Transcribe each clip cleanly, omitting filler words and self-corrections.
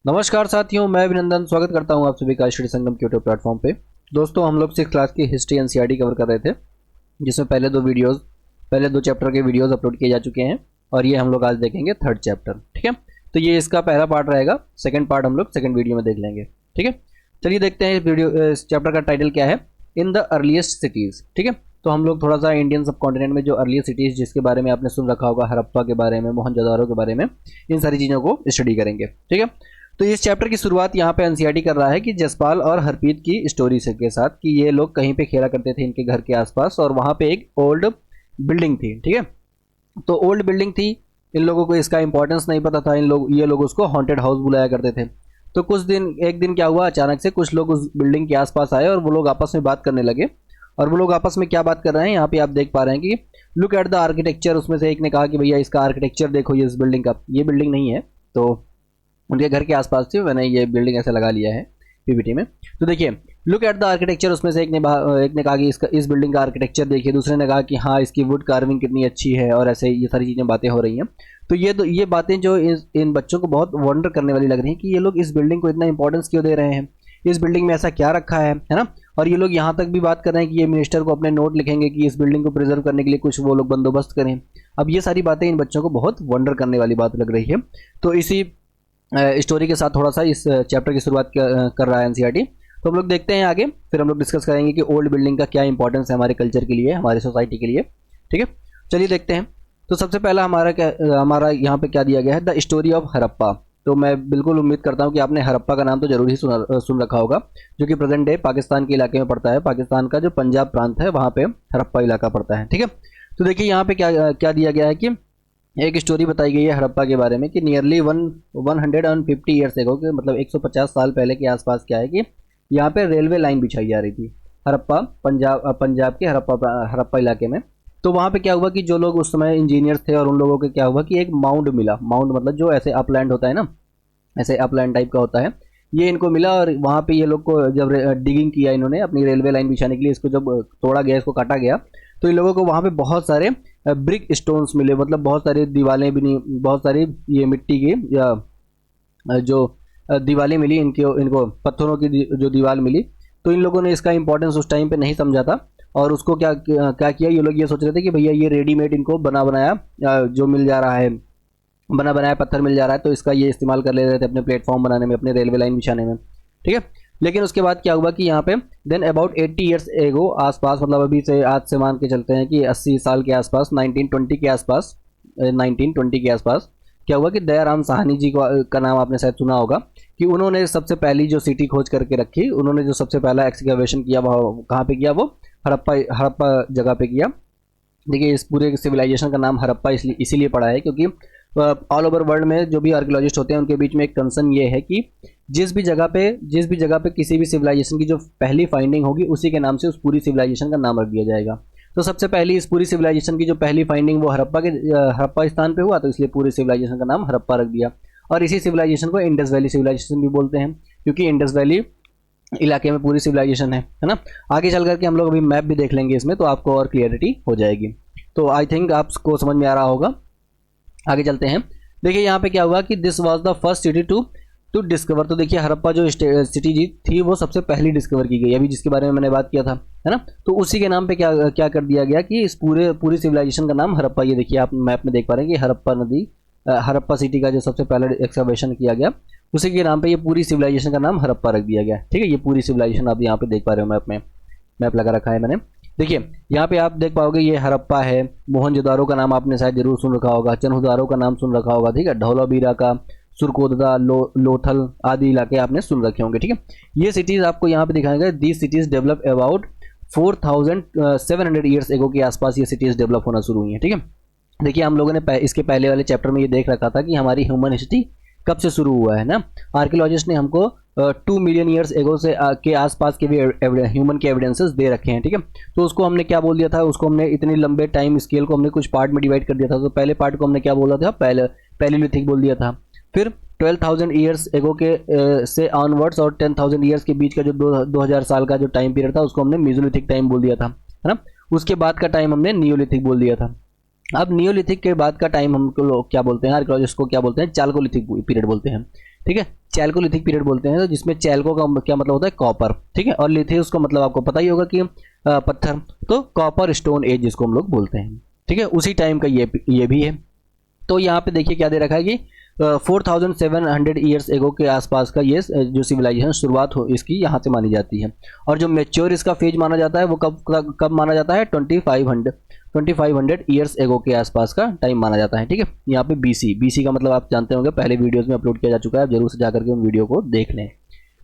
नमस्कार साथियों, मैं अभिनंदन स्वागत करता हूं आप सभी का स्टडी संगम के यूट्यूब प्लेटफॉर्म पे। दोस्तों, हम लोग 6th क्लास की हिस्ट्री एनसीईआरटी कवर कर रहे थे, जिसमें पहले दो चैप्टर के वीडियोस अपलोड किए जा चुके हैं और ये हम लोग आज देखेंगे 3rd चैप्टर। ठीक है, तो ये इसका पहला पार्ट रहेगा। सेकंड पार्ट हम लोग सेकंड वीडियो में देख लेंगे। ठीक है, चलिए देखते हैं इस चैप्टर का टाइटल क्या है, इन द अर्लीस्ट सिटीज़। ठीक है, तो हम लोग थोड़ा सा इंडियन सब कॉन्टिनेंट में जो अर्लीस्ट सिटीज़ जिसके बारे में आपने सुन रखा होगा, हड़प्पा के बारे में, मोहनजोदारो के बारे में, इन सारी चीज़ों को स्टडी करेंगे। ठीक है, तो इस चैप्टर की शुरुआत यहाँ पे एनसीईआरटी कर रहा है कि जसपाल और हरप्रीत की स्टोरी से के साथ कि ये लोग कहीं पे खेला करते थे इनके घर के आसपास और वहाँ पे एक ओल्ड बिल्डिंग थी। ठीक है, तो ओल्ड बिल्डिंग थी, इन लोगों को इसका इंपॉर्टेंस नहीं पता था। ये लोग उसको हॉन्टेड हाउस बुलाया करते थे। तो एक दिन क्या हुआ, अचानक से कुछ लोग उस बिल्डिंग के आसपास आए और वो लोग आपस में बात करने लगे। और वो लोग आपस में क्या बात कर रहे हैं, यहाँ पे आप देख पा रहे हैं कि लुक एट द आर्किटेक्चर। उसमें से एक ने कहा कि भैया इसका आर्किटेक्चर देखो, ये इस बिल्डिंग का, ये बिल्डिंग नहीं है, तो उनके घर के आसपास थी, मैंने ये बिल्डिंग ऐसे लगा लिया है पीपीटी में। तो देखिए, लुक एट द आर्किटेक्चर, उसमें से एक ने कहा कि इस बिल्डिंग का आर्किटेक्चर देखिए, दूसरे ने कहा कि हाँ इसकी वुड कार्विंग कितनी अच्छी है, और ऐसे ये सारी चीज़ें बातें हो रही हैं। तो ये बातें जो इन बच्चों को बहुत वंडर करने वाली लग रही हैं कि ये लोग इस बिल्डिंग को इतना इंपॉर्टेंस क्यों दे रहे हैं, इस बिल्डिंग में ऐसा क्या रखा है ना। और ये लोग यहाँ तक भी बात कर रहे हैं कि ये मिनिस्टर को अपने नोट लिखेंगे कि इस बिल्डिंग को प्रिजर्व करने के लिए कुछ वो लोग बंदोबस्त करें। अब ये सारी बातें इन बच्चों को बहुत वंडर करने वाली बात लग रही है। तो इसी स्टोरी के साथ थोड़ा सा इस चैप्टर की शुरुआत कर रहा है एनसीईआरटी। तो हम लोग देखते हैं आगे, फिर हम लोग डिस्कस करेंगे कि ओल्ड बिल्डिंग का क्या इंपॉर्टेंस है हमारे कल्चर के लिए, हमारी सोसाइटी के लिए। ठीक है, चलिए देखते हैं। तो सबसे पहला हमारा यहाँ पे क्या दिया गया है, द स्टोरी ऑफ हड़प्पा। तो मैं बिल्कुल उम्मीद करता हूँ कि आपने हड़प्पा का नाम तो जरूर ही सुन रखा होगा, जो कि प्रेजेंट डे पाकिस्तान के इलाके में पड़ता है। पाकिस्तान का जो पंजाब प्रांत है वहाँ पे हड़प्पा इलाका पड़ता है। ठीक है, तो देखिए यहाँ पे क्या दिया गया है कि एक स्टोरी बताई गई है हड़प्पा के बारे में कि नियरली 150 ईयर्स एगो के, मतलब 150 साल पहले के आसपास क्या है कि यहाँ पे रेलवे लाइन बिछाई जा रही थी हड़प्पा, पंजाब के हड़प्पा इलाके में। तो वहाँ पे क्या हुआ कि जो लोग उस समय इंजीनियर्स थे और उन लोगों को क्या हुआ कि एक माउंड मिला। माउंड मतलब जो ऐसे अपलैंड होता है ना, ऐसे अपलैंड टाइप का होता है, ये इनको मिला। और वहाँ पे ये लोग को जब डिगिंग किया इन्होंने अपनी रेलवे लाइन बिछाने के लिए, इसको जब तोड़ा गया, इसको काटा गया, तो इन लोगों को वहाँ पे बहुत सारे ब्रिक स्टोन्स मिले, मतलब बहुत सारी दीवारें भी नहीं, बहुत सारी ये मिट्टी की या जो दीवारें मिली इनको पत्थरों की जो दीवार मिली। तो इन लोगों ने इसका इंपॉर्टेंस उस टाइम पे नहीं समझा था और उसको क्या किया, ये लोग ये सोच रहे थे कि भैया ये रेडीमेड इनको बना बनाया जो मिल जा रहा है, बना बनाया पत्थर मिल जा रहा है, तो इसका ये इस्तेमाल कर ले रहे थे अपने प्लेटफॉर्म बनाने में, अपने रेलवे लाइन बिछाने में। ठीक है, लेकिन उसके बाद क्या हुआ कि यहाँ पे देन अबाउट 80 ईयर्स एगो आसपास, मतलब अभी से आज से मान के चलते हैं कि 80 साल के आसपास, 1920 के आसपास, 1920 के आसपास क्या हुआ कि दयाराम साहनी जी का नाम आपने शायद सुना होगा कि उन्होंने सबसे पहली जो सिटी खोज करके रखी, उन्होंने जो सबसे पहला एक्सकैवेशन किया वो कहाँ पे किया, वो हड़प्पा जगह पे किया। देखिए, इस पूरे सिविलाइजेशन का नाम हड़प्पा इसीलिए पड़ा है क्योंकि ऑल ओवर वर्ल्ड में जो भी आर्कियोलॉजिस्ट होते हैं उनके बीच में एक कंसर्न ये है कि जिस भी जगह पे किसी भी सिविलाइजेशन की जो पहली फाइंडिंग होगी उसी के नाम से उस पूरी सिविलाइजेशन का नाम रख दिया जाएगा। तो सबसे पहली इस पूरी सिविलाइजेशन की जो पहली फाइंडिंग वो हड़प्पा स्थान पे हुआ, तो इसलिए पूरी सिविलाइजेशन का नाम हड़प्पा रख दिया। और इसी सिविलाइजेशन को इंडस वैली सिविलाइजेशन भी बोलते हैं क्योंकि इंडस वैली इलाके में पूरी सिविलाइजेशन है ना। आगे चल करके हम लोग अभी मैप भी देख लेंगे इसमें, तो आपको और क्लियरिटी हो जाएगी। तो आई थिंक आपको समझ में आ रहा होगा। आगे चलते हैं। देखिए यहाँ पे क्या हुआ कि this was the first city to discover. तो देखिए हड़प्पा जो सिटी जी थी वो सबसे पहली डिस्कवर की गई, अभी जिसके बारे में मैंने बात किया था, है ना। तो उसी के नाम पे क्या कर दिया गया कि इस पूरी सिविलाइजेशन का नाम हड़प्पा, ये देखिए आप मैप में देख पा रहे हैं कि हड़प्पा सिटी का जो सबसे पहले एक्सकवेशन किया गया उसी के नाम पे ये पूरी सिविलाइजेशन का नाम हड़प्पा रख दिया गया। ठीक है, ये पूरी सिविलाइजेशन आप यहाँ पे देख पा रहे हो, मैप लगा रखा है मैंने। देखिए यहाँ पे आप देख पाओगे ये हड़प्पा है। मोहनजोदारो का नाम आपने शायद जरूर सुन रखा होगा, चन्हुदारो का नाम सुन रखा होगा, ठीक है, धौलावीरा का, सुरकोददा, लोथल आदि इलाके आपने सुन रखे होंगे। ठीक है, ये सिटीज़ आपको यहाँ पे दिखाएंगे। These cities develop about 4700 years ago के आसपास ये सिटीज़ डेवलप होना शुरू हुई हैं। ठीक है, देखिए हम लोगों ने इसके पहले वाले चैप्टर में ये देख रखा था कि हमारी ह्यूमन हिस्ट्री कब से शुरू हुआ है ना। आर्कियोलॉजिस्ट ने हमको 2 मिलियन ईयर्स एगो से के आसपास के भी ह्यूमन के एविडेंसेस दे रखे हैं। ठीक है, तो उसको हमने क्या बोल दिया था, उसको हमने इतने लंबे टाइम स्केल को हमने कुछ पार्ट में डिवाइड कर दिया था। तो पहले पार्ट को हमने क्या बोला था, पैलियोलिथिक बोल दिया था। फिर 12,000 ईयर्स एगो के से ऑनवर्ड्स और 10,000 ईयर्स के बीच का जो 2000 साल का जो टाइम पीरियड था उसको हमने मेसोलिथिक टाइम बोल दिया था, है ना। उसके बाद का टाइम हमने नियोलिथिक बोल दिया था। अब नियोलिथिक के बाद का टाइम हमको लोग क्या बोलते हैं, आर्कियोलॉजिस्ट को क्या बोलते हैं, चालकोलिथिक पीरियड बोलते हैं। ठीक है। चैल्कोलिथिक पीरियड बोलते हैं, तो जिसमें चैल्को का क्या मतलब होता है, कॉपर, ठीक है, और लिथियस का मतलब आपको पता ही होगा कि पत्थर, तो कॉपर स्टोन एज जिसको हम लोग बोलते हैं, ठीक है, उसी टाइम का ये भी है। तो यहाँ पे देखिए क्या दे रखा है कि 4700 ईयर्स एगो के आसपास का ये जो सिविलाइजेशन शुरुआत हो इसकी यहाँ से मानी जाती है। और जो मेच्योर इसका फेज माना जाता है वो कब माना जाता है, 2500 ईयर्स एगो के आसपास का टाइम माना जाता है, ठीक है। यहाँ पे बीसी का मतलब आप जानते होंगे, पहले वीडियोस में अपलोड किया जा चुका है, आप जरूर से जाकर के उन वीडियो को देख लें,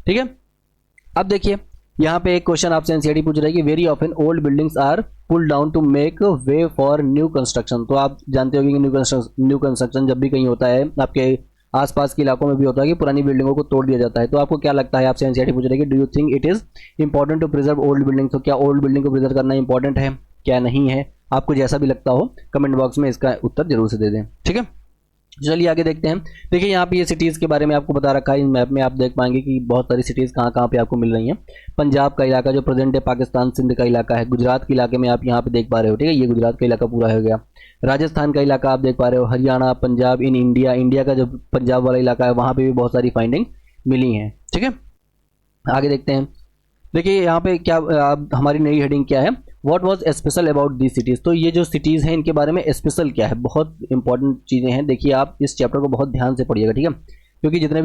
ठीक है। अब देखिए यहाँ पे एक क्वेश्चन आपसे एनसीईआरटी पूछ रहा है कि very often old buildings are pull down to make way for new construction. तो आप जानते होंगे कि न्यू कंस्ट्रक्शन जब भी कहीं होता है, आपके आसपास के इलाकों में भी होता है कि पुरानी बिल्डिंगों को तोड़ दिया जाता है। तो आपको क्या लगता है, आपसे एनसीईआरटी पूछ रही है कि do you think it is important to preserve old building. तो क्या ओल्ड बिल्डिंग को प्रिजर्व करना इंपॉर्टेंट है, क्या नहीं है, आपको जैसा भी लगता हो कमेंट बॉक्स में इसका उत्तर जरूर से दे दें, ठीक है। चलिए आगे देखते हैं। देखिए यहाँ पे ये सिटीज़ के बारे में आपको बता रखा है, इस मैप में आप देख पाएंगे कि बहुत सारी सिटीज़ कहाँ कहाँ पे आपको मिल रही हैं। पंजाब का इलाका जो प्रेजेंट है पाकिस्तान सिंध का इलाका है, गुजरात के इलाके में आप यहाँ पे देख पा रहे हो, ठीक है, ये गुजरात का इलाका पूरा हो गया। राजस्थान का इलाका आप देख पा रहे हो, Haryana, Punjab in India, India का जो पंजाब वाला इलाका है वहाँ पर भी बहुत सारी फाइंडिंग मिली हैं, ठीक है। आगे देखते हैं। देखिए यहाँ पे क्या हमारी नई हेडिंग क्या है, what was special about the cities. तो ये जो सिटीज़ हैं इनके बारे में स्पेशल क्या है, बहुत इंपॉर्टेंट चीज़ें हैं। देखिए आप इस चैप्टर को बहुत ध्यान से पढ़िएगा, ठीक है, क्योंकि जितने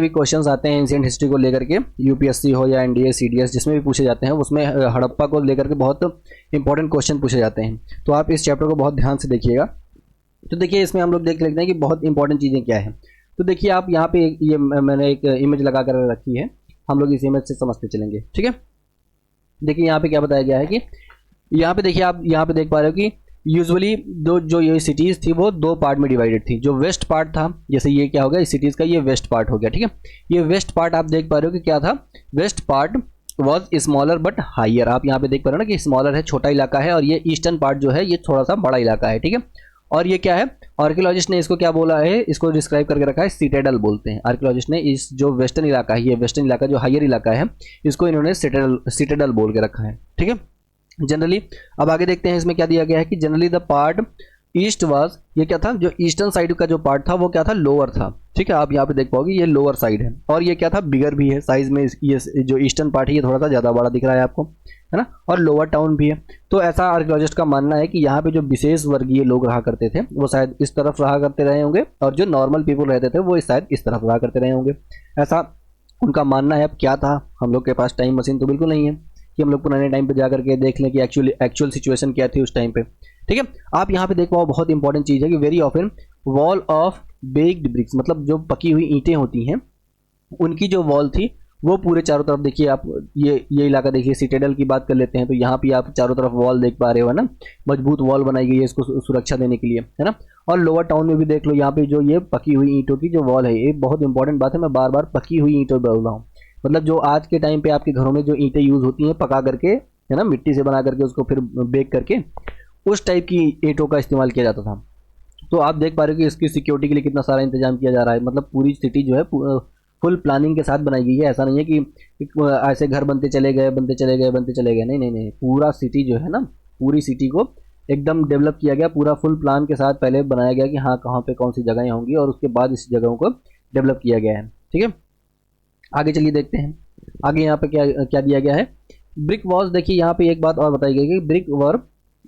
भी क्वेश्चंस आते हैं एंशिएंट हिस्ट्री को लेकर के, यूपीएससी हो या एनडीए सीडीएस जिसमें भी पूछे जाते हैं, उसमें हड़प्पा को लेकर के बहुत इंपॉर्टेंट क्वेश्चन पूछे जाते हैं। तो आप इस चैप्टर को बहुत ध्यान से देखिएगा। तो देखिए इसमें हम लोग देख लेते हैं कि बहुत इंपॉर्टेंट चीज़ें क्या है। तो देखिए आप यहाँ पे ये मैंने एक इमेज लगा कर रखी है, हम लोग इस इमेज से समझते चलेंगे, ठीक है। देखिए यहाँ पे क्या बताया गया है कि यहाँ पे देखिए आप यहाँ पे देख पा रहे हो कि यूजुअली जो ये सिटीज़ थी वो दो पार्ट में डिवाइडेड थी। जो वेस्ट पार्ट था, जैसे ये क्या हो गया, इस सिटीज़ का ये वेस्ट पार्ट हो गया, ठीक है। ये वेस्ट पार्ट आप देख पा रहे हो कि क्या था, west part was smaller but higher. आप यहाँ पे देख पा रहे हो ना कि स्मॉलर है, छोटा इलाका है, और ये ईस्टर्न पार्ट जो है ये थोड़ा सा बड़ा इलाका है, ठीक है। और ये क्या है, आर्कियोलॉजिस्ट ने इसको क्या बोला है, इसको डिस्क्राइब करके रखा है सिटेडल बोलते हैं। आर्कियोलॉजिस्ट ने इस जो वेस्टर्न इलाका है, ये वेस्टर्न इलाका जो हायर इलाका है, इसको इन्होंने सिटेडल बोल के रखा है, ठीक है। जनरली अब आगे देखते हैं इसमें क्या दिया गया है कि generally the part east was, ये क्या था, जो ईस्टर्न साइड का जो पार्ट था वो क्या था, लोअर था, ठीक है। आप यहाँ पे देख पाओगे ये लोअर साइड है, और ये क्या था, बिगर भी है साइज में। ये जो ईस्टर्न पार्ट है ये थोड़ा सा ज़्यादा बड़ा दिख रहा है आपको, है ना, और लोअर टाउन भी है। तो ऐसा आर्कियोलॉजिस्ट का मानना है कि यहाँ पे जो विशेष वर्गीय लोग रहा करते थे वो शायद इस तरफ रहा करते रहे होंगे, और जो नॉर्मल पीपल रहते थे वो शायद इस तरफ रहा करते रहे होंगे, ऐसा उनका मानना है। अब क्या था, हम लोग के पास टाइम मशीन तो बिल्कुल नहीं है कि हम लोग पुराने टाइम पे जा करके देख लें कि एक्चुअल सिचुएशन क्या थी उस टाइम पे, ठीक है। आप यहाँ पे देख पाओ बहुत इंपॉर्टेंट चीज़ है कि very often wall of baked bricks, मतलब जो पकी हुई ईंटें होती हैं उनकी जो वॉल थी वो पूरे चारों तरफ, देखिए आप ये इलाका देखिए, सिटेडल की बात कर लेते हैं, तो यहाँ पे आप चारों तरफ वॉल देख पा रहे हो, है ना, मजबूत वॉल बनाई गई है इसको सुरक्षा देने के लिए, है ना। और लोअर टाउन में भी देख लो, यहाँ पे जो ये पकी हुई ईंटों की जो वॉल है, ये बहुत इंपॉर्टेंट बात है, मैं बार बार पकी हुई ईंटों बोल रहा हूँ, मतलब जो आज के टाइम पे आपके घरों में जो ईंटें यूज़ होती हैं पका करके, है ना, मिट्टी से बना करके उसको फिर बेक करके, उस टाइप की ईंटों का इस्तेमाल किया जाता था। तो आप देख पा रहे हो कि इसकी सिक्योरिटी के लिए कितना सारा इंतजाम किया जा रहा है, मतलब पूरी सिटी जो है फुल प्लानिंग के साथ बनाई गई है। ऐसा नहीं है कि ऐसे घर बनते चले गए, नहीं नहीं नहीं, पूरा सिटी जो है ना, पूरी सिटी को एकदम डेवलप किया गया, पूरा फुल प्लान के साथ पहले बनाया गया कि हाँ कहाँ पे कौन सी जगहें होंगी, और उसके बाद इस जगहों को डेवलप किया गया है, ठीक है। आगे चलिए देखते हैं, आगे यहाँ पे क्या क्या दिया गया है। ब्रिक वॉल्स, देखिए यहाँ पे एक बात और बताई गई कि ब्रिक वर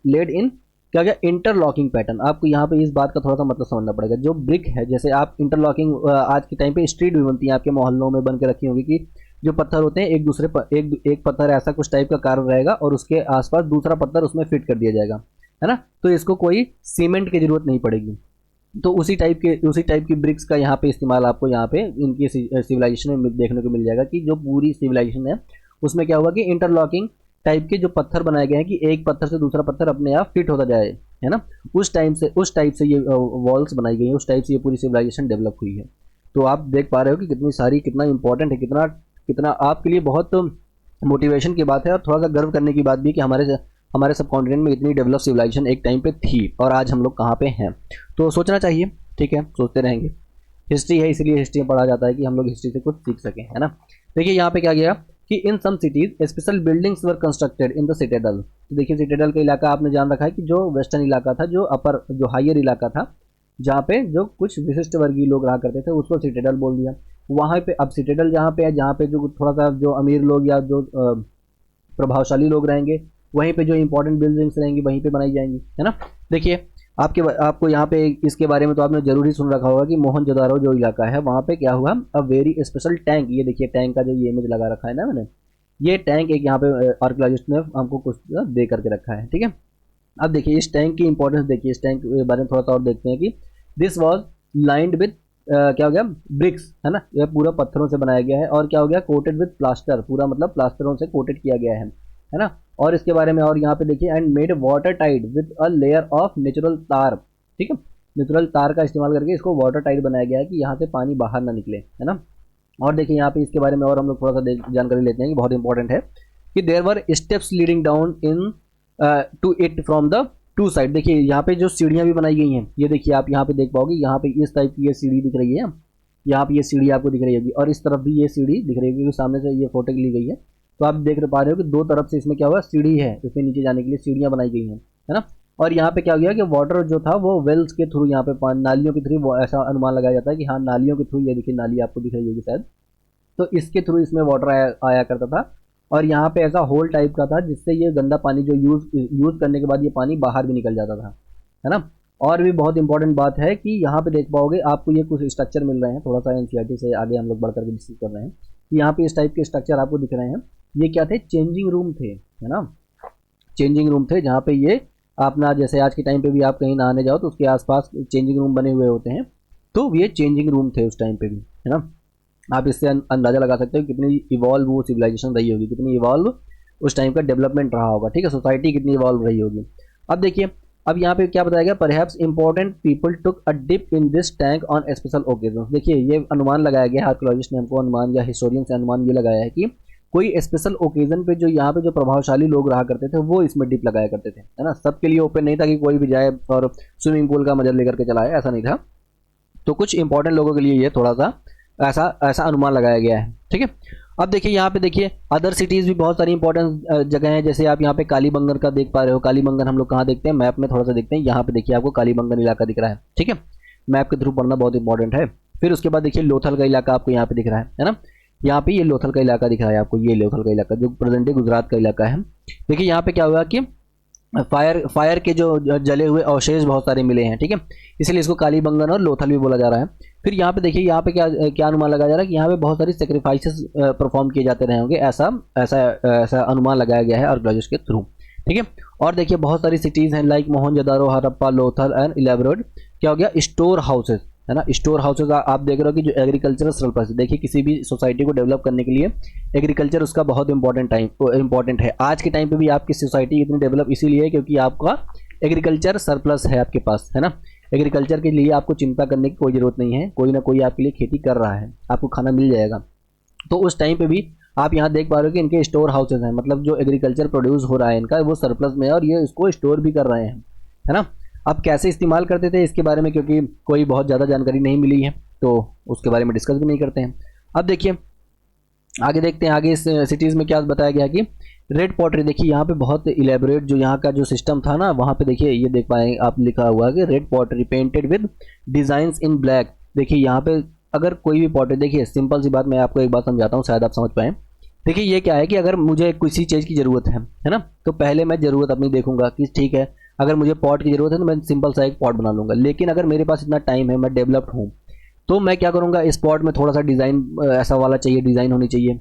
लेड इन क्या गया, इंटरलॉकिंग पैटर्न। आपको यहाँ पे इस बात का थोड़ा सा मतलब समझना पड़ेगा। जो ब्रिक है, जैसे आप इंटरलॉकिंग आज के टाइम पे स्ट्रीट भी बनती है, आपके मोहल्लों में बन के रखी होगी कि जो पत्थर होते हैं एक दूसरे पर एक पत्थर ऐसा कुछ टाइप का कार्य रहेगा और उसके आसपास दूसरा पत्थर उसमें फिट कर दिया जाएगा, है ना। तो इसको कोई सीमेंट की जरूरत नहीं पड़ेगी। तो उसी टाइप की ब्रिक्स का यहाँ पे इस्तेमाल आपको यहाँ पे इनकी सिविलाइजेशन में देखने को मिल जाएगा कि जो पूरी सिविलाइजेशन है उसमें क्या हुआ कि इंटरलॉकिंग टाइप के जो पत्थर बनाए गए हैं कि एक पत्थर से दूसरा पत्थर अपने आप फिट होता जाए, है ना। उस टाइप से ये वॉल्स बनाई गई हैं, उस टाइप से ये पूरी सिविलाइजेशन डेवलप हुई है। तो आप देख पा रहे हो कि कितना इंपॉर्टेंट है, कितना आपके लिए बहुत मोटिवेशन की बात है, और थोड़ा सा गर्व करने की बात भी कि हमारे सब कॉन्टिनेंट में इतनी डेवलप सिविलाइजेशन एक टाइम पे थी और आज हम लोग कहाँ पे हैं। तो सोचना चाहिए, ठीक है, सोचते रहेंगे। हिस्ट्री है, इसलिए हिस्ट्री में पढ़ा जाता है कि हम लोग हिस्ट्री से कुछ सीख सकें, है ना। देखिए यहाँ पे क्या गया कि in some cities special buildings were constructed in the citadel. तो देखिए सिटेडल का इलाका आपने जान रखा है कि जो वेस्टर्न इलाका था, जो हायर इलाका था, जहाँ पे जो कुछ विशिष्ट वर्गीय लोग रहा करते थे उसको सिटाडेल बोल दिया। वहाँ पे अब सिटाडेल जहाँ पे है, जहाँ पे जो थोड़ा सा जो अमीर लोग या जो प्रभावशाली लोग रहेंगे, वहीं पे जो इंपॉर्टेंट बिल्डिंग्स रहेंगी वहीं पे बनाई जाएंगी, है ना। देखिए आपको यहाँ पे इसके बारे में तो आपने जरूर ही सुन रखा होगा कि मोहनजोदारो जो इलाका है वहाँ पे क्या हुआ, अ वेरी स्पेशल टैंक, ये देखिए टैंक का जो ये इमेज लगा रखा है ना मैंने, ये टैंक एक यहाँ पे आर्कियोलॉजिस्ट ने हमको कुछ दे करके रखा है, ठीक है। अब देखिए इस टैंक की इंपॉर्टेंस देखिए, इस टैंक के बारे में थोड़ा सा और देखते हैं कि दिस वॉज लाइंड विद क्या हो गया, ब्रिक्स, है ना, यह पूरा पत्थरों से बनाया गया है, और क्या हो गया, कोटेड विद प्लास्टर, पूरा मतलब प्लास्टरों से कोटेड किया गया है ना। और इसके बारे में और यहाँ पे देखिए, and made water tight with a layer of natural तार, ठीक है, नेचुरल तार का इस्तेमाल करके इसको वाटर टाइट बनाया गया है कि यहाँ से पानी बाहर ना निकले, है ना। और देखिए यहाँ पे इसके बारे में और हम लोग थोड़ा सा जानकारी लेते हैं कि बहुत इंपॉर्टेंट है कि there were steps leading down into it from the two side. देखिए यहाँ पे जो सीढ़ियाँ भी बनाई गई हैं, ये देखिए आप यहाँ पे देख पाओगे, यहाँ पे इस टाइप की ये सीढ़ी दिख रही है, यहाँ पे ये सीढ़ी आपको दिख रही होगी, और इस तरफ भी ये सीढ़ी दिख रही होगी क्योंकि सामने से ये फोटो ली गई है। तो आप देख पा रहे हो कि दो तरफ से इसमें क्या हुआ, सीढ़ी है, इसमें नीचे जाने के लिए सीढ़ियाँ बनाई गई हैं, है ना। और यहाँ पे क्या हो गया कि वाटर जो था वो वेल्स के थ्रू, यहाँ पे नालियों के थ्रू, ऐसा अनुमान लगाया जाता है कि हाँ नालियों के थ्रू, ये देखिए नाली आपको दिख रही होगी शायद, तो इसके थ्रू इसमें वाटर आया करता था। और यहाँ पे ऐसा होल टाइप का था जिससे ये गंदा पानी जो यूज़ करने के बाद ये पानी बाहर भी निकल जाता था, है ना। और भी बहुत इंपॉर्टेंट बात है कि यहाँ पे देख पाओगे आपको ये कुछ स्ट्रक्चर मिल रहे हैं, थोड़ा सा एनसीईआरटी से आगे हम लोग बढ़ करके डिस्कस कर रहे हैं कि यहाँ पे इस टाइप के स्ट्रक्चर आपको दिख रहे हैं। ये क्या थे, चेंजिंग रूम थे, है ना, चेंजिंग रूम थे, जहाँ पे ये अपना जैसे आज के टाइम पे भी आप कहीं नहाने जाओ तो उसके आसपास चेंजिंग रूम बने हुए होते हैं, तो ये चेंजिंग रूम थे उस टाइम पे भी, है ना। आप इससे अंदाज़ा लगा सकते हो कितनी इवॉल्व वो सिविलाइजेशन रही होगी, कितनी इवॉल्व उस टाइम का डेवलपमेंट रहा होगा, ठीक है, सोसाइटी कितनी इवॉल्व रही होगी। अब देखिए अब यहाँ पे क्या बताया गया, perhaps important people took a dip in this tank on special occasion. देखिए ये अनुमान लगाया गया है, आर्कियोलॉजिस्ट ने हमको अनुमान या हिस्टोरियन से अनुमान ये लगाया है कि कोई स्पेशल ओकेजन पे जो यहाँ पे जो प्रभावशाली लोग रहा करते थे वो इसमें डिप लगाया करते थे, है ना। सबके लिए ओपन नहीं था कि कोई भी जाए और स्विमिंग पूल का मजा लेकर के चलाए, ऐसा नहीं था। तो कुछ इंपॉर्टेंट लोगों के लिए ये थोड़ा सा ऐसा अनुमान लगाया गया है, ठीक है। अब देखिए यहाँ पे देखिए अदर सिटीज़ भी बहुत सारी इंपॉर्टेंट जगह हैं, जैसे आप यहाँ पे कालीबंगन का देख पा रहे हो। कालीबंगन हम लोग कहाँ देखते हैं, मैप में थोड़ा सा देखते हैं, यहाँ पे देखिए आपको कालीबंगन इलाका दिख रहा है, ठीक है, मैप के थ्रू पढ़ना बहुत इंपॉर्टेंट है। फिर उसके बाद देखिए लोथल का इलाका आपको यहाँ पे दिख रहा है ना, यहाँ पे ये लोथल का इलाका दिख रहा है आपको, ये लोथल का इलाका जो प्रेजेंट गुजरात का इलाका है। देखिए यहाँ पे क्या हुआ कि फायर के जो जले हुए अवशेष बहुत सारे मिले हैं, ठीक है, इसलिए इसको कालीबंगन और लोथल भी बोला जा रहा है। फिर यहाँ पे देखिए यहाँ पे क्या अनुमान लगाया जा रहा है कि यहाँ पे बहुत सारी सेक्रीफाइसेस परफॉर्म किए जाते रहे होंगे, ऐसा अनुमान लगाया गया है आर्कियोलॉजिस्ट के थ्रू, ठीक है। और देखिए बहुत सारी सिटीज़ हैं like Mohenjodaro, Harappa, Lothal and elaborate क्या हो गया, स्टोर हाउसेज, है ना। स्टोर हाउसेज आप देख रहे हो कि जो एग्रीकल्चरल सरप्लस, देखिए किसी भी सोसाइटी को डेवलप करने के लिए एग्रीकल्चर उसका बहुत इंपॉर्टेंट है। आज के टाइम पे भी आपकी सोसाइटी इतनी डेवलप इसीलिए है क्योंकि आपका एग्रीकल्चर सरप्लस है आपके पास, है ना। एग्रीकल्चर के लिए आपको चिंता करने की कोई ज़रूरत नहीं है, कोई ना कोई आपके लिए खेती कर रहा है, आपको खाना मिल जाएगा। तो उस टाइम पे भी आप यहाँ देख पा रहे हो कि इनके स्टोर हाउसेज हैं, मतलब जो एग्रीकल्चर प्रोड्यूस हो रहा है इनका वो सरप्लस में है और ये इसको स्टोर भी कर रहे हैं, है ना। अब कैसे इस्तेमाल करते थे इसके बारे में क्योंकि कोई बहुत ज़्यादा जानकारी नहीं मिली है तो उसके बारे में डिस्कस भी नहीं करते हैं। अब देखिए आगे देखते हैं, आगे इस सिटीज़ में क्या बताया गया कि रेड पॉटरी, देखिए यहाँ पे बहुत इलेबोरेट जो यहाँ का जो सिस्टम था ना, वहाँ पे देखिए ये देख पाएंगे आप, लिखा हुआ है कि red pottery painted with designs in black. देखिए यहाँ पे अगर कोई भी पॉटरी, देखिए सिंपल सी बात मैं आपको एक बात समझाता हूँ शायद आप समझ पाएँ। देखिए ये क्या है कि अगर मुझे किसी चीज़ की ज़रूरत है ना, तो पहले मैं ज़रूरत अपनी देखूंगा कि ठीक है अगर मुझे पॉट की ज़रूरत है तो मैं सिंपल सा एक पॉट बना लूँगा। लेकिन अगर मेरे पास इतना टाइम है, मैं डेवलप्ड हूँ, तो मैं क्या करूँगा, इस पॉट में थोड़ा सा डिज़ाइन ऐसा वाला चाहिए, डिज़ाइन होनी चाहिए,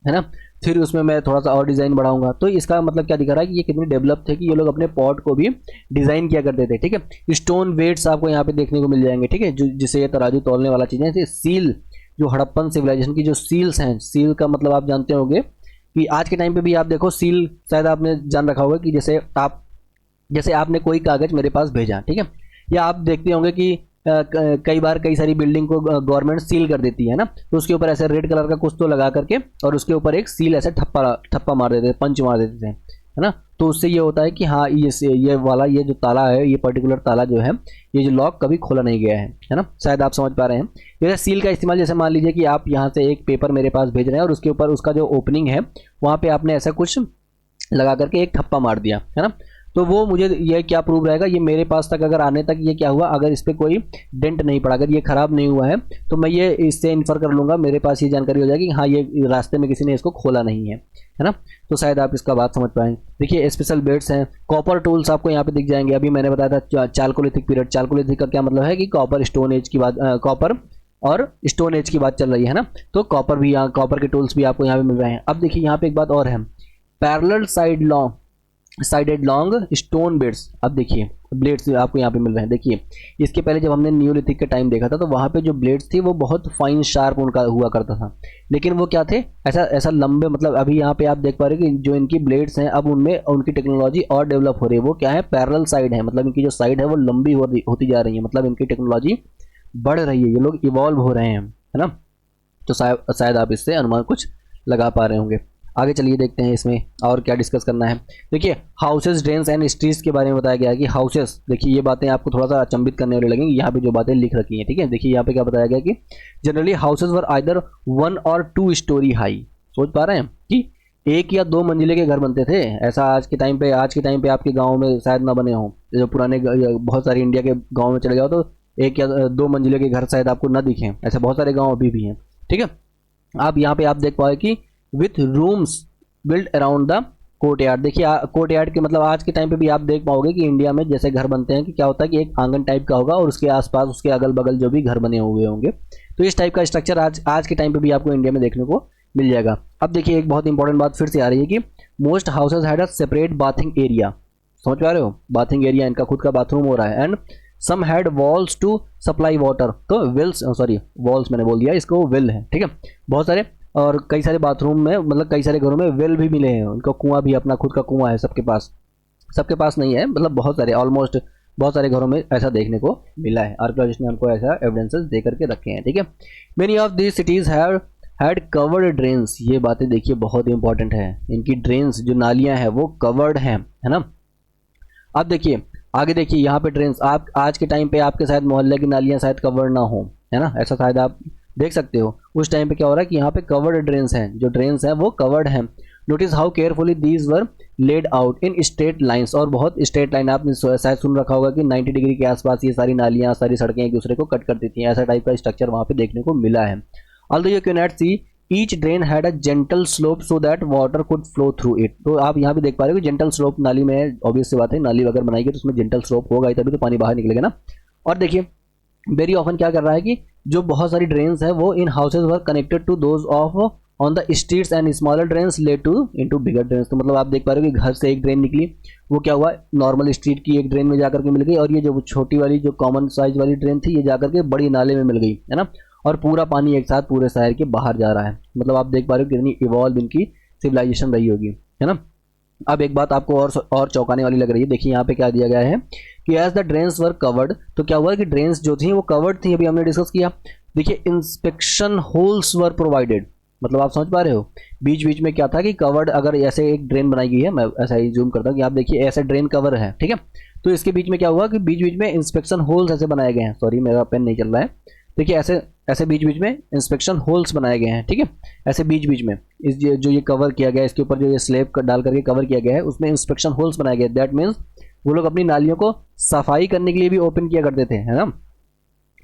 है ना। फिर उसमें मैं थोड़ा सा और डिज़ाइन बढ़ाऊंगा। तो इसका मतलब क्या दिखा रहा है कि ये कितने डेवलप थे कि ये लोग अपने पॉट को भी डिज़ाइन किया करते थे, ठीक है। स्टोन वेट्स आपको यहाँ पे देखने को मिल जाएंगे, ठीक है, जिसे ये तराजू तोलने वाला चीज़ें, जैसे सील, जो हड़प्पन सिविलाइजेशन की जो सील्स हैं, सील का मतलब आप जानते होंगे कि आज के टाइम पे भी आप देखो सील, शायद आपने जान रखा होगा कि जैसे आपने कोई कागज़ मेरे पास भेजा, ठीक है, या आप देखते होंगे कि कई बार कई सारी बिल्डिंग को गवर्नमेंट सील कर देती है ना, तो उसके ऊपर ऐसे रेड कलर का कुछ तो लगा करके और उसके ऊपर एक सील ऐसे ठप्पा मार देते थे, पंच मार देते थे, है ना। तो उससे ये होता है कि हाँ ये जो ताला है, ये पर्टिकुलर ताला जो है, ये जो लॉक कभी खोला नहीं गया है ना। शायद आप समझ पा रहे हैं। जैसे सील का इस्तेमाल, जैसे मान लीजिए कि आप यहाँ से एक पेपर मेरे पास भेज रहे हैं और उसके ऊपर उसका जो ओपनिंग है वहाँ पर आपने ऐसा कुछ लगा करके एक ठप्पा मार दिया, है ना। तो वो मुझे ये क्या प्रूव रहेगा, ये मेरे पास तक अगर आने तक ये क्या हुआ, अगर इस पर कोई डेंट नहीं पड़ा, अगर ये खराब नहीं हुआ है, तो मैं ये इससे इन्फर कर लूँगा, मेरे पास ये जानकारी हो जाएगी हाँ ये रास्ते में किसी ने इसको खोला नहीं है ना। तो शायद आप इसका बात समझ पाएंगे। देखिए स्पेशल बेड्स हैं, कॉपर टूल्स आपको यहाँ पे दिख जाएंगे। अभी मैंने बताया था चालकोलिथिक पीरियड, चालकोलिथिक का क्या मतलब है कि कॉपर स्टोन एज की बात, कॉपर और स्टोन एज की बात चल रही है ना। तो कॉपर भी, यहाँ कॉपर के टूल्स भी आपको यहाँ पे मिल रहे हैं। अब देखिए यहाँ पे एक बात और है, parallel sided long stone beds. अब देखिए ब्लेड्स आपको यहाँ पे मिल रहे हैं। देखिए इसके पहले जब हमने न्यूलिथिक के टाइम देखा था तो वहाँ पे जो ब्लेड्स थी वो बहुत फाइन शार्प उनका हुआ करता था, लेकिन वो क्या थे, ऐसा लंबे, मतलब अभी यहाँ पे आप देख पा रहे हो कि जो इनकी ब्लेड्स हैं अब उनमें उनकी टेक्नोलॉजी और डेवलप हो रही है। वो क्या है, पैरेलल साइड है, मतलब इनकी जो साइड है वो लंबी होती जा रही है, मतलब इनकी टेक्नोलॉजी बढ़ रही है, ये लोग इवॉल्व हो रहे हैं, है ना। तो शायद आप इससे अनुमान कुछ लगा पा रहे होंगे। आगे चलिए देखते हैं इसमें और क्या डिस्कस करना है। देखिए हाउसेस, ड्रेन्स एंड स्ट्रीट्स के बारे में बताया गया है कि हाउसेस, देखिए ये बातें आपको थोड़ा सा अचंभित करने वाली लगेंगी, यहाँ पे जो बातें लिख रखी हैं, ठीक है। देखिए यहाँ पे क्या बताया गया कि जनरली हाउसेस वर आइदर 1 और 2 स्टोरी हाई। सोच पा रहे हैं कि 1 या 2 मंजिले के घर बनते थे। ऐसा आज के टाइम पे आपके गाँव में शायद ना बने हों, जो पुराने बहुत सारे इंडिया के गाँव में चले जाओ तो 1 या 2 मंजिले के घर शायद आपको ना दिखें, ऐसे बहुत सारे गाँव अभी भी हैं, ठीक है। आप यहाँ पे आप देख पाओगे कि with rooms build around the courtyard. देखिए कोर्टयार्ड के मतलब आज के टाइम पे भी आप देख पाओगे कि इंडिया में जैसे घर बनते हैं कि क्या होता है कि एक आंगन टाइप का होगा और उसके आसपास उसके अगल बगल जो भी घर बने हुए होंगे, तो इस टाइप का स्ट्रक्चर आज के टाइम पे भी आपको इंडिया में देखने को मिल जाएगा। अब देखिए एक बहुत इंपॉर्टेंट बात फिर से आ रही है कि most houses had a separate bathing area. समझ पा रहे हो, बाथिंग एरिया, इनका खुद का बाथरूम हो रहा है। And some had walls to supply water, तो विल्स, सॉरी वॉल्स मैंने बोल दिया, इसको विल है, ठीक है। बहुत सारे और कई सारे बाथरूम में, मतलब कई सारे घरों में वेल भी मिले हैं, उनका कुआं भी, अपना खुद का कुआं है सबके पास नहीं है, मतलब बहुत सारे, ऑलमोस्ट बहुत सारे घरों में ऐसा देखने को मिला है। आर्कियोलॉजिस्ट ने हमको ऐसा एविडेंसेस दे करके रखे हैं, ठीक है। Many of these cities had covered drains. ये बातें देखिए बहुत इंपॉर्टेंट है, इनकी ड्रेन्स जो नालियां हैं वो कवर्ड हैं, है ना। अब देखिए आगे देखिए यहाँ पे ड्रेन्स, आप आज के टाइम पे आपके शायद मोहल्ले की नालियां शायद कवर्ड ना हो, है ना, ऐसा शायद आप देख सकते हो। उस टाइम पे क्या हो रहा है कि यहाँ पे कवर्ड ड्रेन्स हैं, जो ड्रेन्स हैं वो कवर्ड हैं। Notice how carefully these were laid out in straight lines, और बहुत स्ट्रेट लाइन, आपने शायद सुन रखा होगा कि 90 डिग्री के आसपास ये सारी नालियाँ, सारी सड़कें एक दूसरे को कट कर देती हैं, ऐसा टाइप का स्ट्रक्चर वहाँ पे देखने को मिला है। Although you can not see each drain had a gentle slope so that water could flow through it. तो आप यहाँ भी देख पा रहे हो कि जेंटल स्लोप नाली में, ऑब्वियस सी बात है, नाली अगर बनाएगी तो उसमें जेंटल स्लोप होगा ही, तभी तो पानी बाहर निकलेगा ना। और देखिए वेरी ऑफन क्या कर रहा है कि जो बहुत सारी ड्रेन्स है वो in houses were connected to those of on the streets and smaller drains led to into bigger drains. तो मतलब आप देख पा रहे हो कि घर से एक ड्रेन निकली, वो क्या हुआ, नॉर्मल स्ट्रीट की एक ड्रेन में जाकर के मिल गई, और ये जो छोटी वाली जो कॉमन साइज वाली ड्रेन थी ये जाकर के बड़ी नाले में मिल गई, है ना। और पूरा पानी एक साथ पूरे शहर के बाहर जा रहा है। मतलब आप देख पा रहे हो कितनी इवॉल्व इनकी सिविलाइजेशन रही होगी, है ना। अब एक बात आपको और चौंकाने वाली लग रही है। देखिए यहाँ पे क्या दिया गया है कि as the drains were covered, तो क्या हुआ कि ड्रेन्स जो थी वो कवर्ड थी, अभी हमने डिस्कस किया। देखिए इंस्पेक्शन होल्स वर प्रोवाइडेड, मतलब आप समझ पा रहे हो बीच बीच में क्या था कि कवर्ड, अगर ऐसे एक ड्रेन बनाई गई है, मैं ऐसा ही जूम करता हूँ कि आप देखिए ऐसे ड्रेन कवर है, ठीक है। तो इसके बीच में क्या हुआ कि बीच बीच में इंस्पेक्शन होल्स ऐसे बनाए गए हैं, सॉरी मेरा पेन नहीं चल रहा है। देखिए ऐसे ऐसे बीच बीच में इंस्पेक्शन होल्स बनाए गए हैं, ठीक है। ऐसे बीच बीच में इस जो ये कवर किया गया है, इसके ऊपर जो ये स्लैब डाल करके कवर किया गया है, उसमें इंस्पेक्शन होल्स बनाए गए। दैट मीन्स वो लोग अपनी नालियों को सफाई करने के लिए भी ओपन किया करते थे, है ना।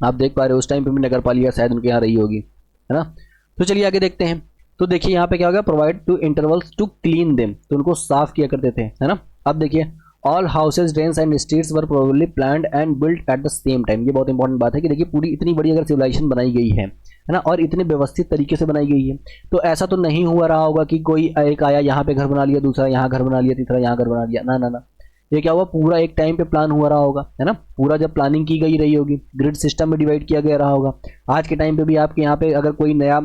आप देख पा रहे हो उस टाइम पे भी नगर पालिका शायद उनके यहाँ रही होगी, है ना। तो चलिए आगे देखते हैं। तो देखिए यहाँ पे क्या होगा, provide to intervals to clean them, तो उनको साफ किया करते थे, है ना। अब देखिए all houses, drains and streets were probably planned and built at the same time. ये बहुत इंपॉर्टेंट बात है कि देखिए पूरी इतनी बड़ी अगर सिविलाइजेशन बनाई गई है ना, और इतने व्यवस्थित तरीके से बनाई गई है, तो ऐसा तो नहीं हुआ रहा होगा कि कोई एक आया यहाँ पे घर बना लिया, दूसरा यहाँ घर बना लिया, तीसरा यहाँ घर बना लिया, ना ना ना। ये क्या हुआ, पूरा एक टाइम पे प्लान हुआ रहा होगा, है ना। पूरा जब प्लानिंग की गई रही होगी, ग्रिड सिस्टम में डिवाइड किया गया रहा होगा। आज के टाइम पे भी आपके यहाँ पे अगर कोई नया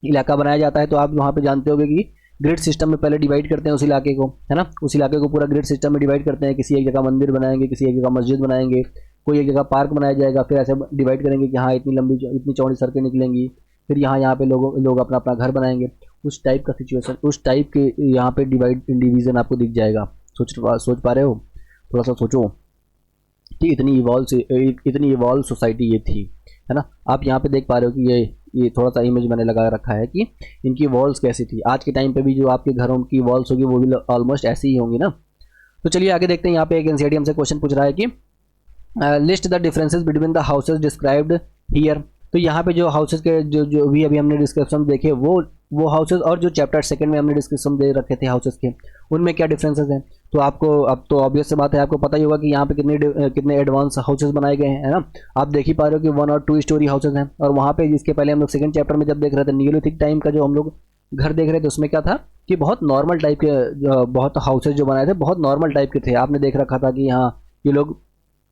इलाका बनाया जाता है तो आप वहाँ पे जानते होंगे कि ग्रिड सिस्टम में पहले डिवाइड करते हैं उस इलाके को, है ना। उस इलाके को पूरा ग्रिड सिस्टम में डिवाइड करते हैं, किसी एक जगह मंदिर बनाएंगे, किसी एक जगह मस्जिद बनाएंगे, कोई एक जगह पार्क बनाया जाएगा, फिर ऐसे डिवाइड करेंगे कि हाँ इतनी लंबी इतनी चौड़ी सड़कें निकलेंगी, फिर यहाँ पे लोग अपना अपना घर बनाएंगे। उस टाइप का सिचुएशन, उस टाइप के यहाँ पे डिवीजन आपको दिख जाएगा। सोच पा रहे हो, थोड़ा सा सोचो कि इतनी इवॉल्व सोसाइटी ये थी, है ना। आप यहाँ पे देख पा रहे हो कि ये थोड़ा सा इमेज मैंने लगा रखा है कि इनकी वॉल्स कैसी थी। आज के टाइम पे भी जो आपके घरों की वॉल्स होगी वो भी ऑलमोस्ट ऐसी ही होंगी ना। तो चलिए आगे देखते हैं। यहाँ पे एक एनसीईआरटी हमसे क्वेश्चन पूछ रहा है कि list the differences between the houses described here. तो यहाँ पे जो हाउसेज के जो जो भी अभी हमने डिस्क्रिप्शन देखे वो हाउसेज और जो चैप्टर सेकंड में हमने डिस्क्रिप्शन दे रखे थे हाउसेज के, उनमें क्या डिफरेंसेस हैं। तो आपको अब तो ऑब्वियस सी बात है, आपको पता ही होगा कि यहाँ पे कितने एडवांस हाउसेज बनाए गए हैं, है ना। आप देख ही पा रहे हो कि 1 और 2 स्टोरी हाउसेज हैं। और वहाँ पे जिसके पहले हम लोग सेकंड चैप्टर में जब देख रहे थे नियोलिथिक टाइम का जो हम लोग घर देख रहे थे, उसमें क्या था कि बहुत नॉर्मल टाइप के बहुत हाउसेज जो बनाए थे बहुत नॉर्मल टाइप के थे। आपने देख रखा था कि यहाँ ये लोग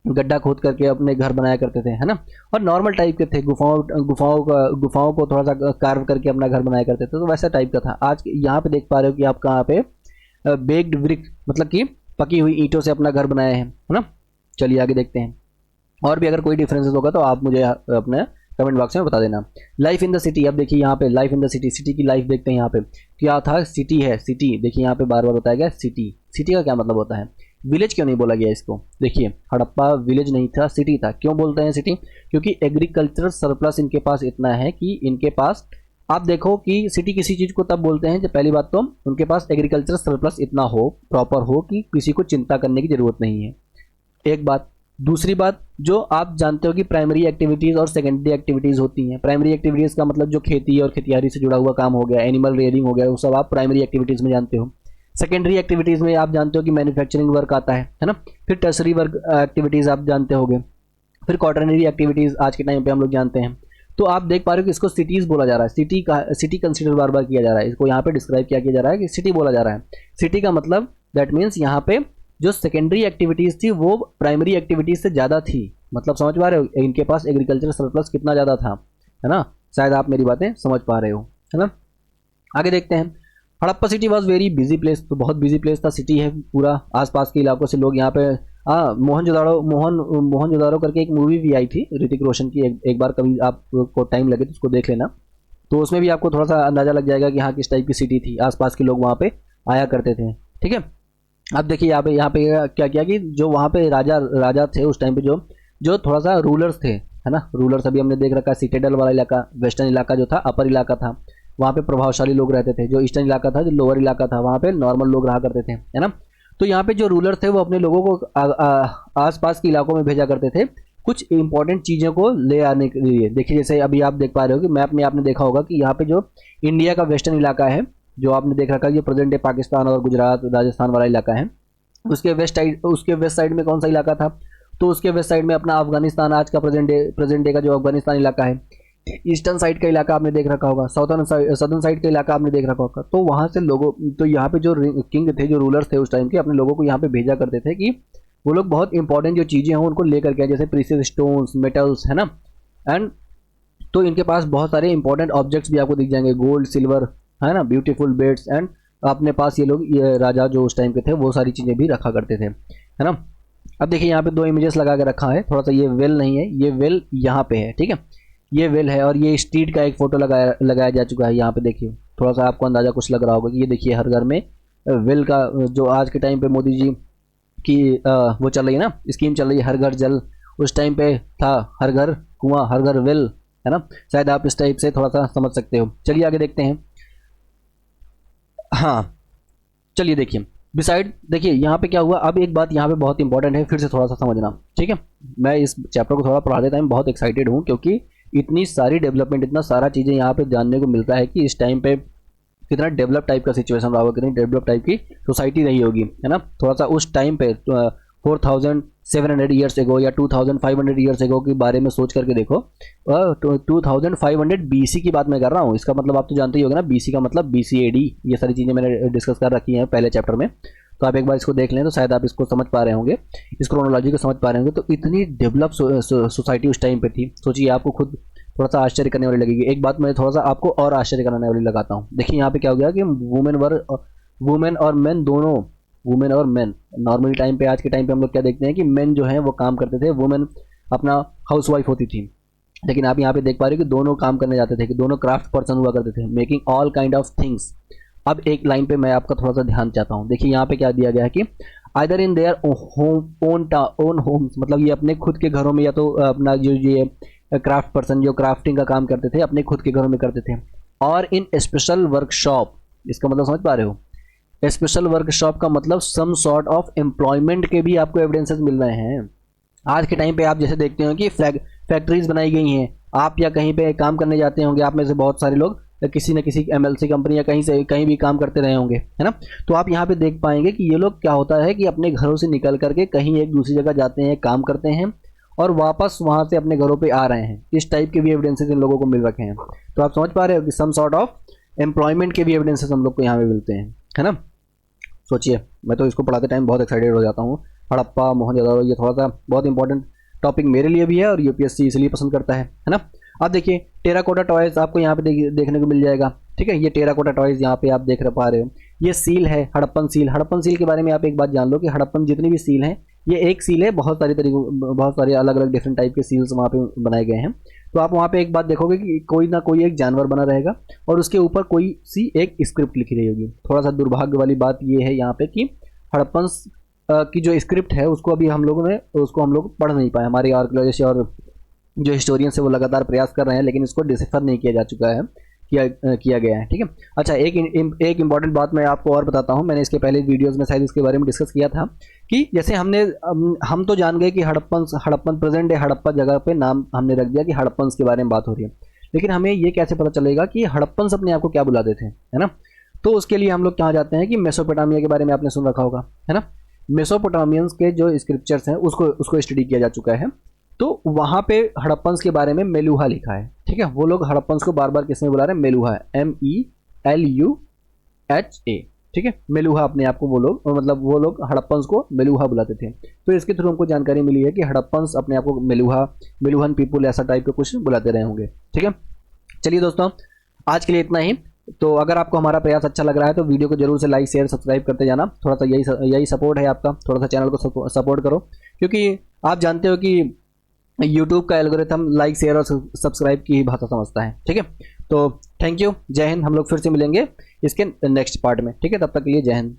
गड्ढा खोद करके अपने घर बनाया करते थे, है ना। और नॉर्मल टाइप के थे, गुफाओं को थोड़ा सा कार्व करके अपना घर बनाया करते थे, तो वैसा टाइप का था। आज यहाँ पे देख पा रहे हो कि आप कहाँ पे बेक्ड ब्रिक मतलब कि पकी हुई ईंटों से अपना घर बनाए हैं, है ना। चलिए आगे देखते हैं। और भी अगर कोई डिफरेंसेस होगा तो आप मुझे अपने कमेंट बॉक्स में बता देना। लाइफ इन द सिटी, अब देखिए यहाँ पे life in the city, city की लाइफ देखते हैं। यहाँ पे क्या था, सिटी है, सिटी देखिए यहाँ पे बार बार बताया गया सिटी। सिटी का क्या मतलब होता है, विलेज क्यों नहीं बोला गया इसको। देखिए हड़प्पा विलेज नहीं था, सिटी था। क्यों बोलते हैं सिटी, क्योंकि एग्रीकल्चरल सरप्लस इनके पास इतना है कि इनके पास, आप देखो कि सिटी किसी चीज़ को तब बोलते हैं जब पहली बात तो उनके पास एग्रीकल्चरल सरप्लस इतना हो, प्रॉपर हो, कि किसी को चिंता करने की ज़रूरत नहीं है, एक बात। दूसरी बात, जो आप जानते हो कि प्राइमरी एक्टिविटीज़ और सेकेंडरी एक्टिविटीज़ होती हैं। प्राइमरी एक्टिविटीज़ का मतलब जो खेती और खेतियारी से जुड़ा हुआ काम हो गया, एनिमल रेयरिंग हो गया, वो सब आप प्राइमरी एक्टिविटीज़ में जानते हो। सेकेंडरी एक्टिविटीज़ में आप जानते हो कि मैन्युफैक्चरिंग वर्क आता है ना। फिर टर्सरी वर्क एक्टिविटीज़ आप जानते होंगे। फिर क्वार्टरनरी एक्टिविटीज़ आज के टाइम पे हम लोग जानते हैं। तो आप देख पा रहे हो कि इसको सिटीज़ बोला जा रहा है, सिटी कंसिडर बार बार किया जा रहा है, इसको यहाँ पे डिस्क्राइब किया जा रहा है कि सिटी बोला जा रहा है। सिटी का मतलब दैट मीन्स यहाँ पे जो सेकेंडरी एक्टिविटीज़ थी वो प्राइमरी एक्टिविटीज़ से ज़्यादा थी। मतलब समझ पा रहे हो इनके पास एग्रीकल्चर सरप्लस कितना ज़्यादा था, है ना। शायद आप मेरी बातें समझ पा रहे हो, है ना। आगे देखते हैं। Harappa city was very busy place, तो बहुत बिजी प्लेस था, सिटी है पूरा, आसपास के इलाकों से लोग यहाँ पे मोहनजोदाड़ो करके एक मूवी भी आई थी ऋतिक रोशन की, एक बार कभी आपको टाइम लगे तो उसको देख लेना। तो उसमें भी आपको थोड़ा सा अंदाज़ा लग जाएगा कि हाँ किस टाइप की सिटी थी, आसपास के लोग वहाँ पे आया करते थे, ठीक है। अब देखिए यहाँ पे क्या किया कि जो वहाँ पे राजा थे उस टाइम पे, जो थोड़ा सा रूलर्स थे, है ना। रूलर्स अभी हमने देख रखा है, सिटेडल वाला इलाका, वेस्टर्न इलाका जो था, अपर इलाका था, वहाँ पे प्रभावशाली लोग रहते थे। जो ईस्टर्न इलाका था, जो लोअर इलाका था, वहाँ पे नॉर्मल लोग रहा करते थे, है ना। तो यहाँ पे जो रूलर थे वो अपने लोगों को आसपास के इलाकों में भेजा करते थे कुछ इंपॉर्टेंट चीज़ों को ले आने के लिए। देखिए जैसे अभी आप देख पा रहे हो कि मैप में आपने देखा होगा कि यहाँ पे जो इंडिया का वेस्टर्न इलाका है, जो आपने देख रखा है, जो प्रेजेंट डे पाकिस्तान और गुजरात राजस्थान वाला इलाका है, उसके वेस्ट साइड में कौन सा इलाका था, तो उसके वेस्ट साइड में अपना अफगानिस्तान, आज का प्रेजेंट डे का जो अफगानिस्तान इलाका है। ईस्टर्न साइड का इलाका आपने देख रखा होगा, सदर्न साइड का इलाका आपने देख रखा होगा। तो वहाँ से लोगों, तो यहाँ पे जो किंग थे, जो रूलर्स थे उस टाइम के, अपने लोगों को यहाँ पे भेजा करते थे कि वो लोग बहुत इंपॉर्टेंट जो चीज़ें हैं उनको लेकर के, जैसे प्रीशियस स्टोन्स, मेटल्स, है ना। एंड तो इनके पास बहुत सारे इंपॉर्टेंट ऑब्जेक्ट्स भी आपको दिख जाएंगे, गोल्ड, सिल्वर, है ना, ब्यूटीफुल बेड्स। एंड अपने पास ये राजा जो उस टाइम के थे वो सारी चीज़ें भी रखा करते थे, है ना। अब देखिए यहाँ पे 2 इमेजेस लगा के रखा है, थोड़ा सा ये वेल नहीं है, ये वेल यहाँ पे है, ठीक है, ये वेल है। और ये स्ट्रीट का एक फोटो लगाया जा चुका है। यहाँ पे देखिए थोड़ा सा आपको अंदाज़ा कुछ लग रहा होगा कि ये देखिए हर घर में वेल का, जो आज के टाइम पे मोदी जी की वो चल रही है ना, स्कीम चल रही है, हर घर जल, उस टाइम पे था हर घर कुआं, हर घर वेल, है ना। शायद आप इस टाइप से थोड़ा सा समझ सकते हो। चलिए आगे देखते हैं। हाँ चलिए देखिए, बिसाइड देखिए यहाँ पे क्या हुआ। अब एक बात यहाँ पे बहुत इंपॉर्टेंट है, फिर से थोड़ा सा समझना, ठीक है। मैं इस चैप्टर को थोड़ा पढ़ाते टाइम बहुत एक्साइटेड हूँ, क्योंकि इतनी सारी डेवलपमेंट, इतना सारा चीज़ें यहाँ पे जानने को मिलता है कि इस टाइम पे कितना डेवलप टाइप का सिचुएशन रहा होगा, कितनी डेवलप टाइप की सोसाइटी रही होगी, है ना। थोड़ा सा उस टाइम पे 4700 ईयर्स एगो या 2500 ईयर्स एगो के बारे में सोच करके देखो। 2500 BC की बात मैं कर रहा हूँ। इसका मतलब आप तो जानते ही होंगे ना, BC का मतलब BC AD, ये सारी चीज़ें मैंने डिस्कस कर रखी हैं पहले चैप्टर में। तो आप एक बार इसको देख लें तो शायद आप इसको समझ पा रहे होंगे, इस क्रोनोलॉजी को समझ पा रहे होंगे। तो इतनी डेवलप सोसाइटी उस टाइम पे थी, सोचिए, आपको खुद थोड़ा सा आश्चर्य करने वाली लगेगी। एक बात मैं थोड़ा सा आपको और आश्चर्य करने वाली लगाता हूँ। देखिए यहाँ पे क्या हो गया कि वुमेन और मेन दोनों, वुमेन और मेन, नॉर्मली टाइम पे, आज के टाइम पे हम लोग क्या देखते हैं कि मेन जो है वो काम करते थे, वुमेन अपना हाउसवाइफ होती थी। लेकिन आप यहाँ पे देख पा रहे हो कि दोनों काम करने जाते थे, कि दोनों क्राफ्ट पर्सन हुआ करते थे, making all kind of things. अब एक लाइन पे मैं आपका थोड़ा सा ध्यान चाहता हूँ। देखिए यहाँ पे क्या दिया गया है कि either in their own homes, मतलब ये अपने खुद के घरों में, या तो अपना जो ये क्राफ्ट पर्सन जो क्राफ्टिंग का काम करते थे अपने खुद के घरों में करते थे, और इन स्पेशल वर्कशॉप। इसका मतलब समझ पा रहे हो, स्पेशल वर्कशॉप का मतलब सम सॉर्ट ऑफ एम्प्लॉयमेंट के भी आपको एविडेंसेस मिल रहे हैं। आज के टाइम पे आप जैसे देखते हो कि फैक्ट्रीज बनाई गई हैं, आप या कहीं पे काम करने जाते होंगे, आप में से बहुत सारे लोग किसी न किसी एमएलसी कंपनी या कहीं से कहीं भी काम करते रहे होंगे, है ना। तो आप यहाँ पे देख पाएंगे कि ये लोग क्या होता है कि अपने घरों से निकल करके कहीं एक दूसरी जगह जाते हैं, काम करते हैं और वापस वहाँ से अपने घरों पे आ रहे हैं। इस टाइप के भी एविडेंसेस इन लोगों को मिल रखे हैं। तो आप समझ पा रहे हो कि सम सॉर्ट ऑफ एम्प्लॉयमेंट के भी एविडेंसेस हम लोग को यहाँ पे मिलते हैं, है ना। सोचिए, मैं तो इसको पढ़ाते टाइम बहुत एक्साइटेड हो जाता हूँ। हड़प्पा मोहनजोदड़ो ये थोड़ा सा बहुत इंपॉर्टेंट टॉपिक मेरे लिए भी है और यूपीएससी इसलिए पसंद करता है ना। अब देखिए टेराकोटा टॉयज आपको यहाँ पे देखने को मिल जाएगा, ठीक है। ये टेराकोटा टॉयज यहाँ पे आप देख पा रहे हो, ये सील है हड़प्पन सील। हड़प्पन सील के बारे में आप एक बात जान लो कि हड़प्पन जितनी भी सील हैं, ये एक सील है, बहुत सारे अलग अलग डिफरेंट टाइप के सील्स वहाँ पे बनाए गए हैं। तो आप वहाँ पे एक बात देखोगे कि कोई ना कोई एक जानवर बना रहेगा और उसके ऊपर कोई सी एक स्क्रिप्ट लिखी रही होगी। थोड़ा सा दुर्भाग्य वाली बात ये है यहाँ पे कि हड़प्पन की जो स्क्रिप्ट है उसको अभी हम लोग पढ़ नहीं पाए। हमारे आर्कियोलॉजिस्ट और जो हिस्टोरियंस है वो लगातार प्रयास कर रहे हैं, लेकिन इसको डिसिफर नहीं किया जा चुका है, किया गया है, ठीक है। अच्छा, एक इंपॉर्टेंट बात मैं आपको और बताता हूँ। मैंने इसके पहले वीडियोस में शायद इसके बारे में डिस्कस किया था कि जैसे हम तो जान गए कि हड़प्पन प्रेजेंट डे हड़प्पा जगह पे नाम हमने रख दिया कि हड़प्पन के बारे में बात हो रही है, लेकिन हमें ये कैसे पता चलेगा कि हड़प्पन अपने आप को क्या बुलाते थे, है ना। तो उसके लिए हम लोग कहाँ जाते हैं कि मेसोपोटामिया के बारे में आपने सुन रखा होगा, है ना। मेसोपोटामियंस के जो स्क्रिप्चर्स हैं उसको स्टडी किया जा चुका है। तो वहाँ पे हड़प्पन्स के बारे में मेलुहा लिखा है, ठीक है। वो लोग हड़प्पन्स को बार बार किसमें बुला रहे हैं, मेलुहा, MELUHA, ठीक है। मेलुहा अपने आप को वो लोग हड़प्पन्स को मेलुहा बुलाते थे। तो इसके थ्रू हमको जानकारी मिली है कि हड़प्पन्स अपने आप को मेलुहन पीपुल ऐसा टाइप का कुछ बुलाते रहे होंगे, ठीक है। चलिए दोस्तों, आज के लिए इतना ही। तो अगर आपको हमारा प्रयास अच्छा लग रहा है तो वीडियो को जरूर से लाइक शेयर सब्सक्राइब करते जाना। थोड़ा सा यही सपोर्ट है आपका, थोड़ा सा चैनल को सपोर्ट करो, क्योंकि आप जानते हो कि यूट्यूब का एल्गोरिथम लाइक शेयर और सब्सक्राइब की ही भाषा समझता है, ठीक है। तो थैंक यू, जय हिंद। हम लोग फिर से मिलेंगे इसके नेक्स्ट पार्ट में, ठीक है। तब तक के लिए जय हिंद।